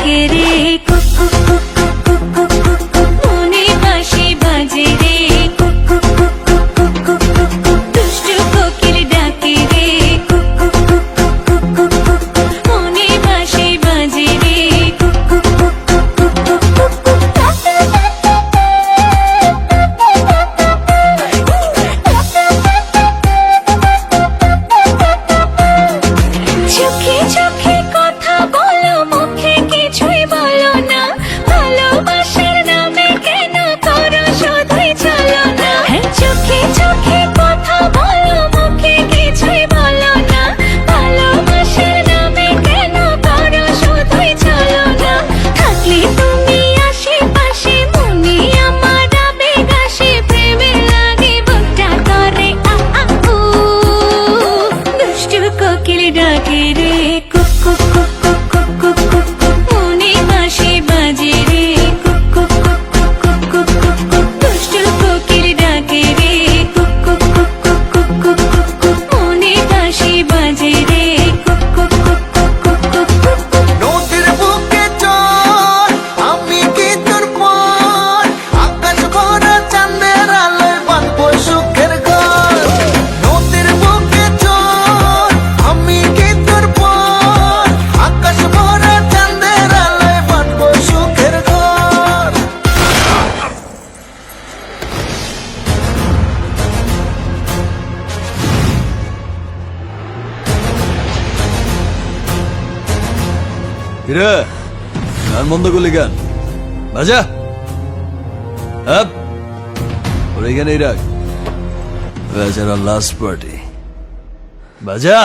ডাকে রে cook cook cook cook cook cook cook মনে বাঁশি বাজে রে cook cook cook cook cook cook cook cook দুষ্টু কোকিল ডাকে রে cook cook cook cook cook cook cook মনে বাঁশি বাজে রে cook cook cook cook cook cook cook চোখে চোখে কথা বলো মুখে কিছুই বলো না ভালোবাসার নামে কেন করো শুধুই চলো না চোখে চোখে কথা বলো মুখে কিছুই বলো না ভালোবাসার নামে কেন করো শুধুই চলো না থাকলে তুমি আশেপাশে মনে আমার আবেগ আসে প্রেমে লাগে বুকটা করে আ আ উ দুষ্টু কোকিল ডাকে রে cook cook cook cook cook cook cook cook মনে বাঁশি বাজে রে cook cook cook cook cook cook cook cook দুষ্টু কোকিল ডাকে রে cook cook cook cook cook cook cook cook মনে বাঁশি বাজে রে cook cook cook cook cook cook cook cook নদীর বুকে চল আমি কি তোর পর আকাশ ভরা চাঁদের আলোয় বাঁধবো সুখের ঘর নদীর বুকে চল আমি কি তোর পর আকাশ ভরা চাঁদের আলোয় বাঁধবো সুখের ঘর কিরে গান বন্ধ করলি গান বাজা আপ ওর এখানেই রাখ বেচারা লাস্ট পার্টি বাজা